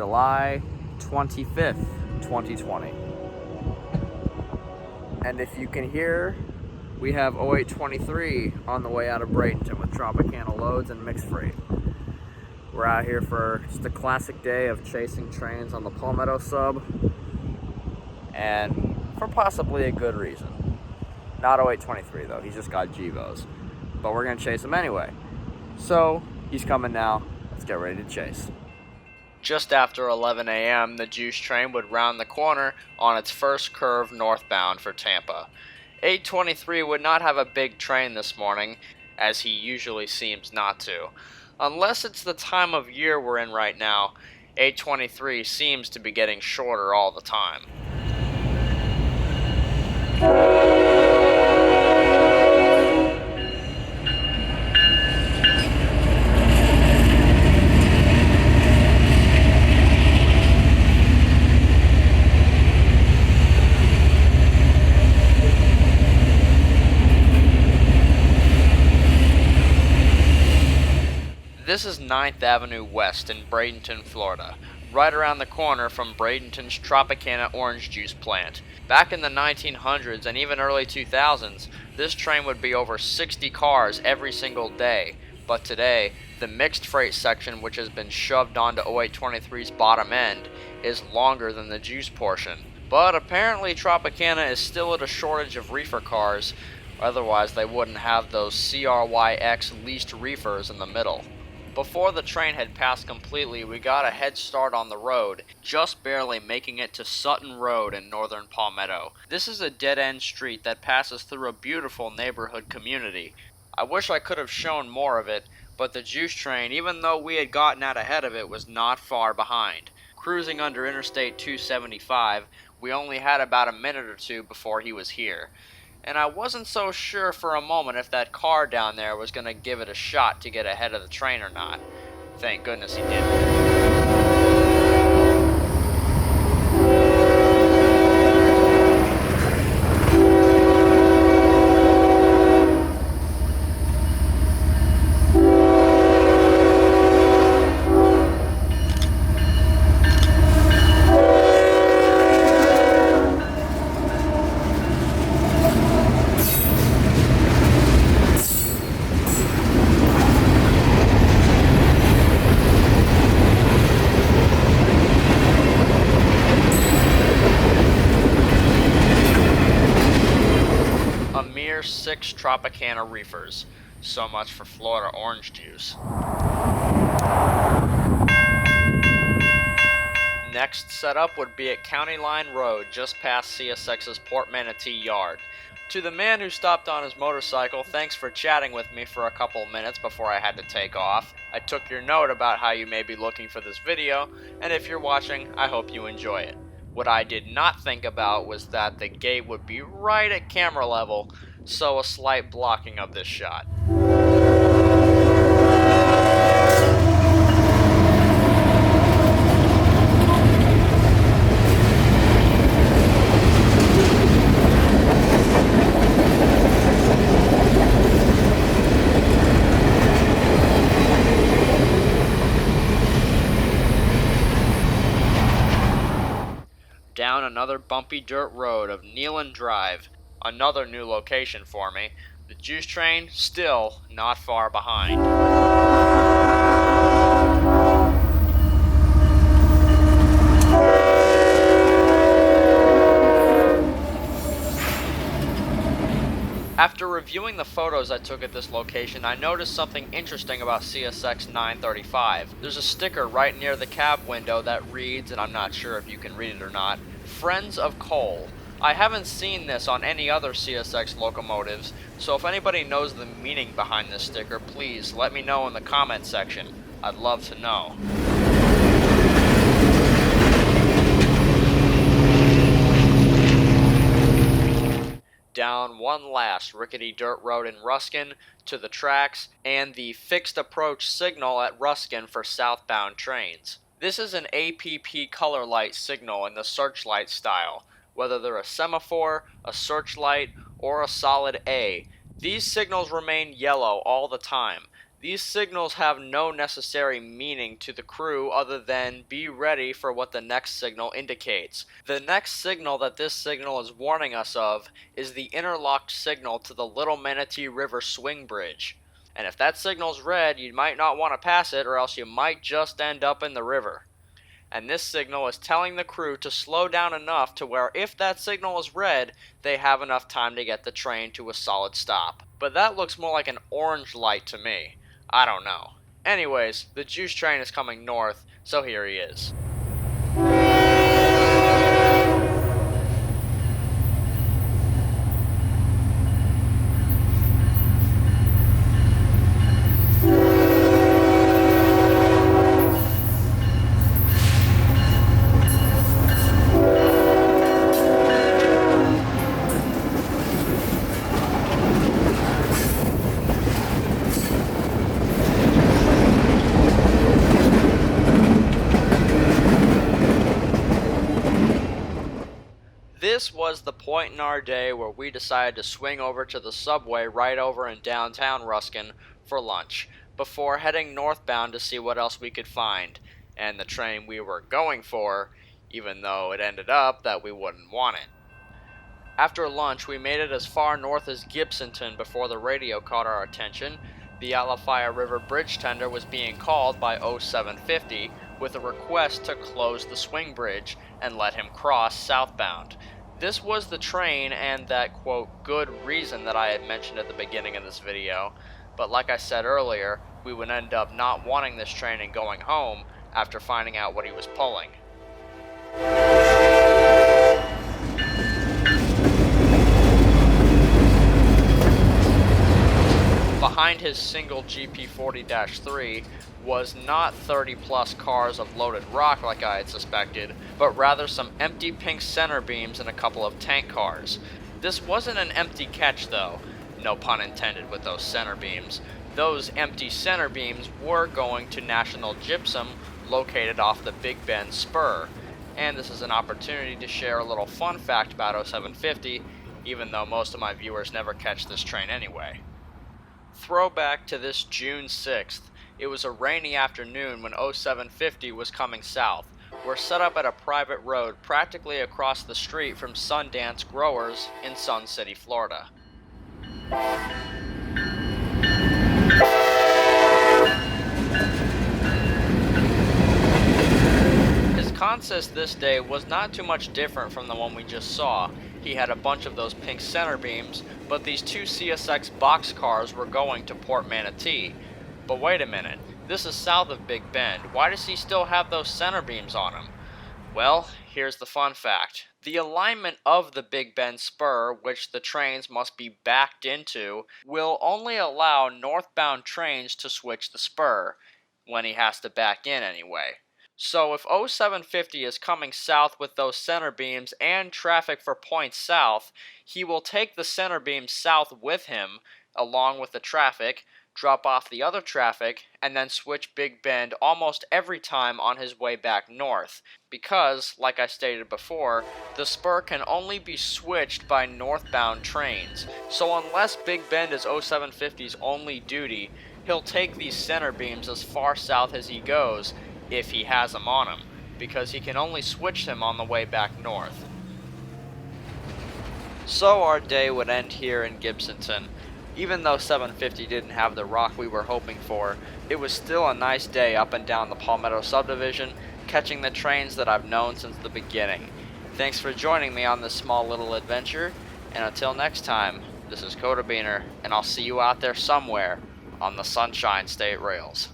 July 25th, 2020. And if you can hear, we have 0823 on the way out of Bradenton with Tropicana loads and mixed freight. We're out here for just a classic day of chasing trains on the Palmetto Sub, and for possibly a good reason. Not 0823 though, he's just got GVOs. But we're gonna chase him anyway. So, he's coming now. Let's get ready to chase. Just after 11 a.m., the juice train would round the corner on its first curve northbound for Tampa. 823 would not have a big train this morning, as he usually seems not to. Unless it's the time of year we're in right now, 823 seems to be getting shorter all the time. This is 9th Avenue West in Bradenton, Florida, right around the corner from Bradenton's Tropicana orange juice plant. Back in the 1900s and even early 2000s, this train would be over 60 cars every single day. But today, the mixed freight section, which has been shoved onto 0823's bottom end, is longer than the juice portion. But apparently Tropicana is still at a shortage of reefer cars, otherwise they wouldn't have those CRYX leased reefers in the middle. Before the train had passed completely, we got a head start on the road, just barely making it to Sutton Road in northern Palmetto. This is a dead-end street that passes through a beautiful neighborhood community. I wish I could have shown more of it, but the juice train, even though we had gotten out ahead of it, was not far behind. Cruising under Interstate 275, we only had about a minute or two before he was here. And I wasn't so sure for a moment if that car down there was going to give it a shot to get ahead of the train or not. Thank goodness he didn't. A mere 6 Tropicana reefers. So much for Florida orange juice. Next setup would be at County Line Road, just past CSX's Port Manatee yard. To the man who stopped on his motorcycle, thanks for chatting with me for a couple minutes before I had to take off. I took your note about how you may be looking for this video, and if you're watching, I hope you enjoy it. What I did not think about was that the gate would be right at camera level, so a slight blocking of this shot. Down another bumpy dirt road of Nealon Drive, another new location for me. The juice train still not far behind. After reviewing the photos I took at this location, I noticed something interesting about CSX 935. There's a sticker right near the cab window that reads, and I'm not sure if you can read it or not, Friends of Coal. I haven't seen this on any other CSX locomotives, so if anybody knows the meaning behind this sticker, please let me know in the comment section. I'd love to know. Down one last rickety dirt road in Ruskin to the tracks and the fixed approach signal at Ruskin for southbound trains. This is an APP color light signal in the searchlight style. Whether they're a semaphore, a searchlight, or a solid A, these signals remain yellow all the time. These signals have no necessary meaning to the crew other than be ready for what the next signal indicates. The next signal that this signal is warning us of is the interlocked signal to the Little Manatee River swing bridge. And if that signal's red, you might not want to pass it, or else you might just end up in the river. And this signal is telling the crew to slow down enough to where if that signal is red, they have enough time to get the train to a solid stop. But that looks more like an orange light to me. I don't know. Anyways, the juice train is coming north, so here he is. This was the point in our day where we decided to swing over to the subway right over in downtown Ruskin for lunch, before heading northbound to see what else we could find, and the train we were going for, even though it ended up that we wouldn't want it. After lunch, we made it as far north as Gibsonton before the radio caught our attention. The Alafia River Bridge tender was being called by 0750 with a request to close the swing bridge and let him cross southbound. This was the train and that, quote, good reason that I had mentioned at the beginning of this video, but like I said earlier, we would end up not wanting this train and going home after finding out what he was pulling. Behind his single GP40-3 was not 30 plus cars of loaded rock like I had suspected, but rather some empty pink center beams and a couple of tank cars. This wasn't an empty catch though, no pun intended with those center beams. Those empty center beams were going to National Gypsum located off the Big Bend Spur, and this is an opportunity to share a little fun fact about 0750, even though most of my viewers never catch this train anyway. Throwback to this June 6th, it was a rainy afternoon when 0750 was coming south. We're set up at a private road practically across the street from Sundance Growers in Sun City, Florida. His consist this day was not too much different from the one we just saw. He had a bunch of those pink center beams, but these two CSX boxcars were going to Port Manatee. But wait a minute, this is south of Big Bend. Why does he still have those center beams on him? Well, here's the fun fact. The alignment of the Big Bend Spur, which the trains must be backed into, will only allow northbound trains to switch the spur, when he has to back in anyway. So if 0750 is coming south with those center beams and traffic for points south, he will take the center beams south with him, along with the traffic, drop off the other traffic, and then switch Big Bend almost every time on his way back north, because, like I stated before, the spur can only be switched by northbound trains. So unless Big Bend is 0750's only duty, he'll take these center beams as far south as he goes, if he has them on him, because he can only switch them on the way back north. So our day would end here in Gibsonton. Even though 750 didn't have the rock we were hoping for, it was still a nice day up and down the Palmetto Subdivision, catching the trains that I've known since the beginning. Thanks for joining me on this small little adventure, and until next time, this is Kotabeaner, and I'll see you out there somewhere on the Sunshine State Rails.